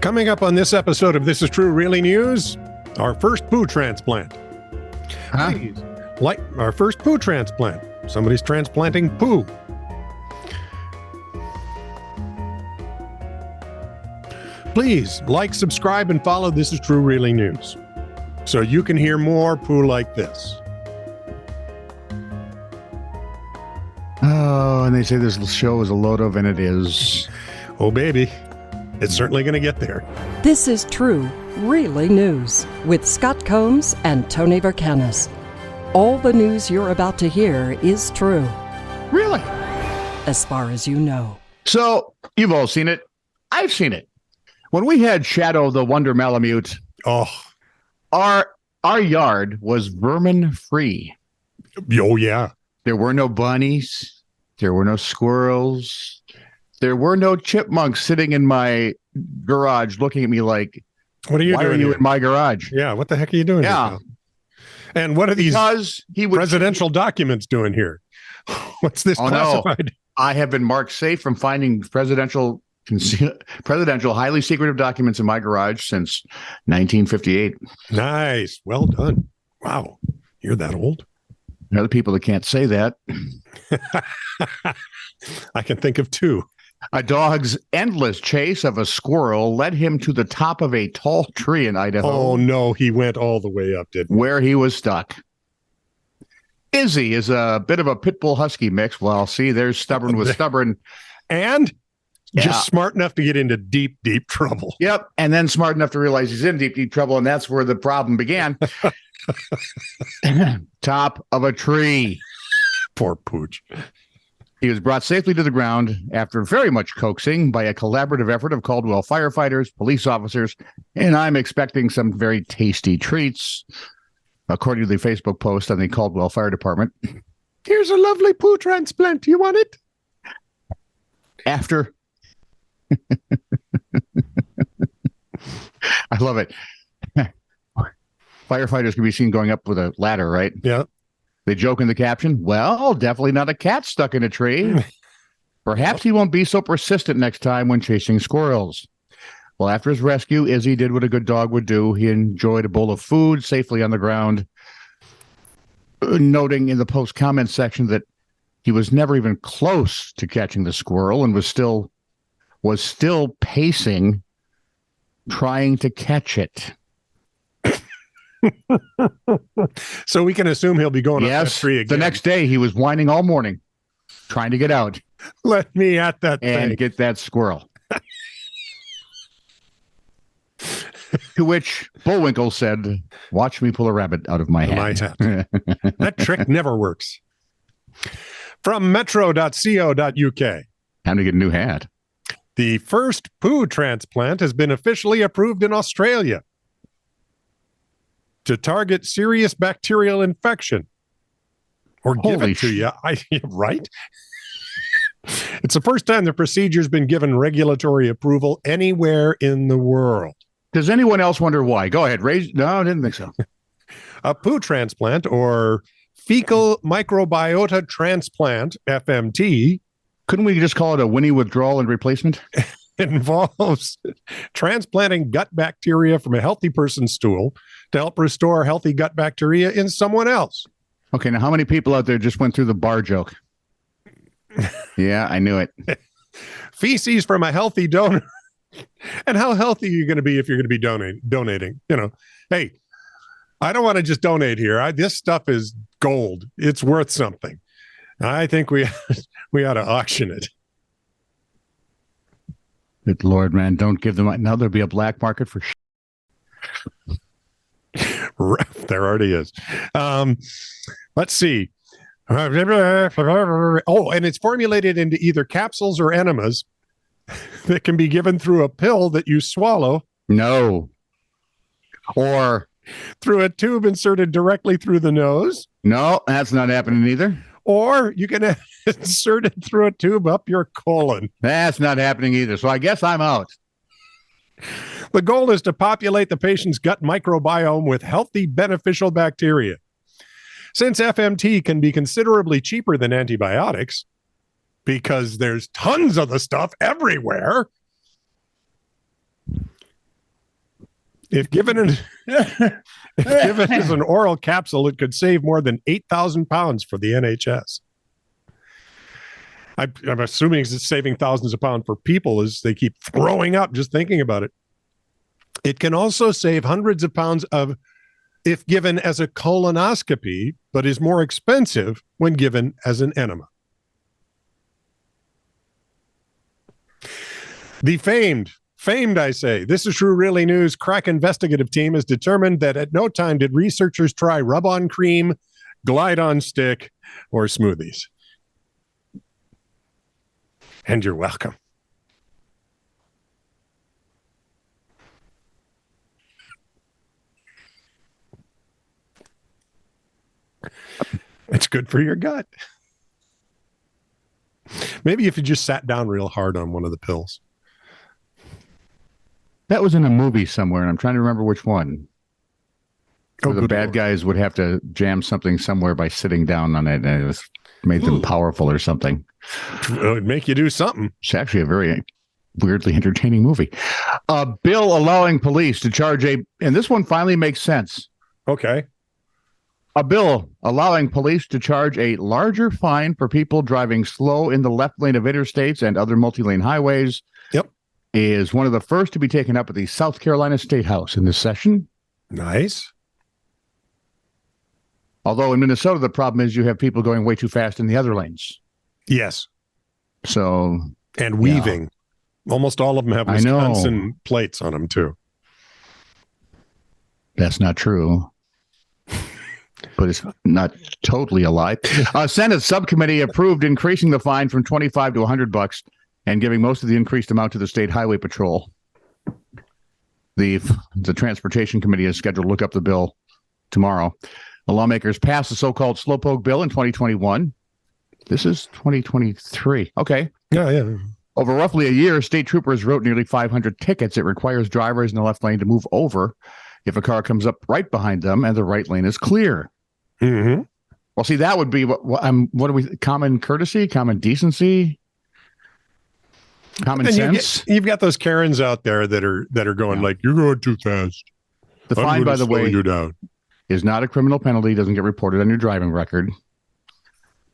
Coming up on this episode of This Is True Really News, our first poo transplant. Please, like our first poo transplant. Somebody's transplanting poo. Please like, subscribe, and follow This Is True Really News so you can hear more poo like this. Oh, and they say this show is a load of, and it is. Oh, baby. It's certainly going to get there. This is True Really News with Scott Combs and Tony Vercanis. All the news you're about to hear is true. Really? As far as you know. So, you've all seen it. I've seen it. When we had Shadow the Wonder Malamute, our yard was vermin-free. Oh, yeah. There were no bunnies. There were no squirrels. There were no chipmunks sitting in my garage looking at me like, what are you doing? Why are you in my garage? Yeah, what the heck are you doing Yeah. here? And what are these presidential documents doing here? What's this classified? No. I have been marked safe from finding presidential highly secretive documents in my garage since 1958. Nice. Well done. Wow. You're that old? There are other people that can't say that. I can think of two. A dog's endless chase of a squirrel led him to the top of a tall tree in Idaho. Oh, no, he went all the way up, didn't he? Where he was stuck. Izzy is a bit of a pit bull husky mix. Well, see, there's stubborn with stubborn. And just smart enough to get into deep, deep trouble. Yep. And then smart enough to realize he's in deep, deep trouble. And that's where the problem began. Top of a tree. Poor Pooch. He was brought safely to the ground after very much coaxing by a collaborative effort of Caldwell firefighters, police officers, and I'm expecting some very tasty treats, according to the Facebook post on the Caldwell Fire Department. Here's a lovely poo transplant. You want it? After. I love it. Firefighters can be seen going up with a ladder, right? Yeah. They joke in the caption, well, definitely not a cat stuck in a tree. Perhaps he won't be so persistent next time when chasing squirrels. Well, after his rescue, Izzy did what a good dog would do. He enjoyed a bowl of food safely on the ground, noting in the post comment section that he was never even close to catching the squirrel and was still pacing, trying to catch it. So we can assume he'll be going up that tree again. The next day he was whining all morning, trying to get out. Let me at that and thing. Get that squirrel. To which Bullwinkle said, watch me pull a rabbit out of my hat. That trick never works. From metro.co.uk. Time to get a new hat. The first poo transplant has been officially approved in Australia to target serious bacterial infection. Or give it to you. Right? It's the first time the procedure's been given regulatory approval anywhere in the world. Does anyone else wonder why? Go ahead. No, I didn't think so. A poo transplant, or fecal microbiota transplant, FMT. Couldn't we just call it a Winnie withdrawal and replacement? Involves transplanting gut bacteria from a healthy person's stool to help restore healthy gut bacteria in someone else. Okay, now how many people out there just went through the bar joke? Yeah, I knew it. Feces from a healthy donor. And how healthy are you going to be if you're going to be donating? You know, hey, I don't want to just donate here. This stuff is gold. It's worth something. I think we ought to auction it. Good Lord, man, don't give them. Now there'll be a black market for There already is. Let's see. Oh, and it's formulated into either capsules or enemas that can be given through a pill that you swallow. No. Or through a tube inserted directly through the nose. No, that's not happening either. Or you can insert it through a tube up your colon. That's not happening either. So I guess I'm out. The goal is to populate the patient's gut microbiome with healthy, beneficial bacteria. Since FMT can be considerably cheaper than antibiotics, because there's tons of the stuff everywhere, If given as an oral capsule, it could save more than 8,000 pounds for the NHS. I'm assuming it's saving thousands of pounds for people as they keep throwing up just thinking about it. It can also save hundreds of pounds if given as a colonoscopy, but is more expensive when given as an enema. The famed, I say, This Is True Really News crack investigative team has determined that at no time did researchers try rub-on cream, glide-on stick, or smoothies. And you're welcome. It's good for your gut. Maybe if you just sat down real hard on one of the pills. That was in a movie somewhere, and I'm trying to remember which one. Where the bad Lord. guys would have to jam something somewhere by sitting down on it, and it made them powerful or something. It would make you do something. It's actually a very weirdly entertaining movie. A bill allowing police to charge and this one finally makes sense. Okay. A bill allowing police to charge a larger fine for people driving slow in the left lane of interstates and other multi-lane highways. Yep. Is one of the first to be taken up at the South Carolina State House in this session. Nice. Although in Minnesota, the problem is you have people going way too fast in the other lanes. Yes. So. And weaving. Yeah. Almost all of them have Wisconsin plates on them, too. That's not true. But it's not totally a lie. Senate subcommittee approved increasing the fine from $25 to $100 and giving most of the increased amount to the State Highway Patrol. The Transportation Committee is scheduled to look up the bill tomorrow. The lawmakers passed the so-called slowpoke bill in 2021. This is 2023. Okay. Yeah. Over roughly a year, state troopers wrote nearly 500 tickets. It requires drivers in the left lane to move over if a car comes up right behind them and the right lane is clear. Mm-hmm. Well, see, that would be what are we? Common courtesy, common decency, common sense. You've got those Karens out there that are going like, "You're going too fast." The fine, by the way, you down. Is not a criminal penalty. Doesn't get reported on your driving record.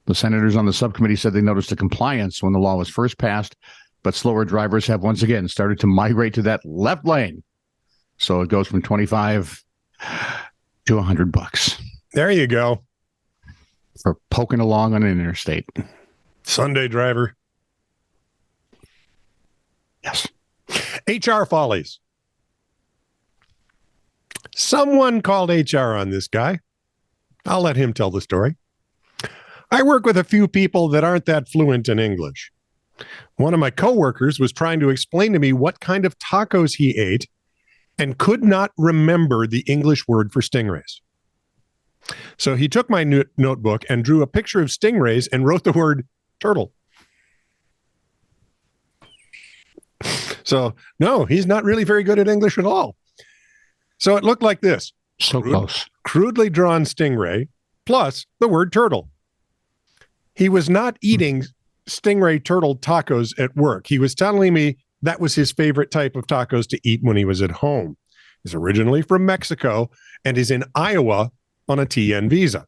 The senators on the subcommittee said they noticed a compliance when the law was first passed, but slower drivers have once again started to migrate to that left lane. So it goes from $25 to $100. There you go. For poking along on an interstate. Sunday driver. Yes. HR follies. Someone called HR on this guy. I'll let him tell the story. I work with a few people that aren't that fluent in English. One of my coworkers was trying to explain to me what kind of tacos he ate and could not remember the English word for stingrays. So he took my notebook and drew a picture of stingrays and wrote the word turtle. So, no, he's not really very good at English at all. So it looked like this. So close. Crudely drawn stingray plus the word turtle. He was not eating stingray turtle tacos at work. He was telling me that was his favorite type of tacos to eat when he was at home. He's originally from Mexico and is in Iowa on a TN visa.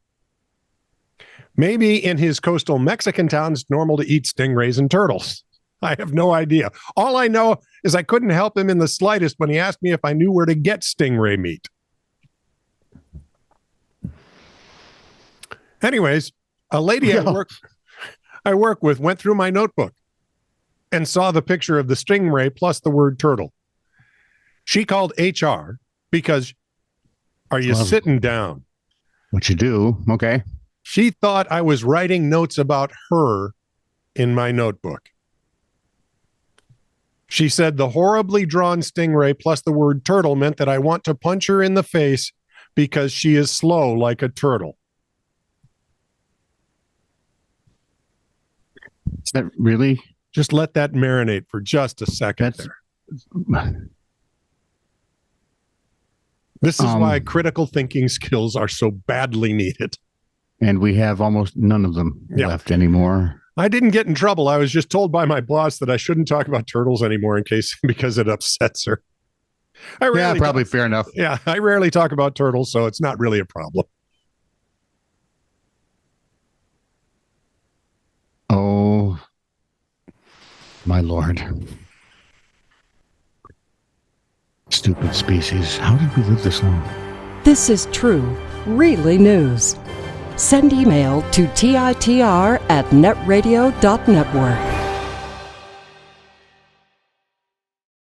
Maybe in his coastal Mexican town, it's normal to eat stingrays and turtles. I have no idea. All I know is I couldn't help him in the slightest when he asked me if I knew where to get stingray meat. Anyways, a lady I work with went through my notebook and saw the picture of the stingray plus the word turtle. She called HR because, are you sitting down? What you do, okay. She thought I was writing notes about her in my notebook. She said the horribly drawn stingray plus the word turtle meant that I want to punch her in the face because she is slow like a turtle. Is that really? Just let that marinate for just a second there. This is why critical thinking skills are so badly needed. And we have almost none of them left anymore. I didn't get in trouble. I was just told by my boss that I shouldn't talk about turtles anymore because it upsets her. Yeah, probably fair enough. Yeah, I rarely talk about turtles, so it's not really a problem. Oh, my Lord. Stupid species. How did we live this long? This is true, really news. Send email to TITR@netradio.network.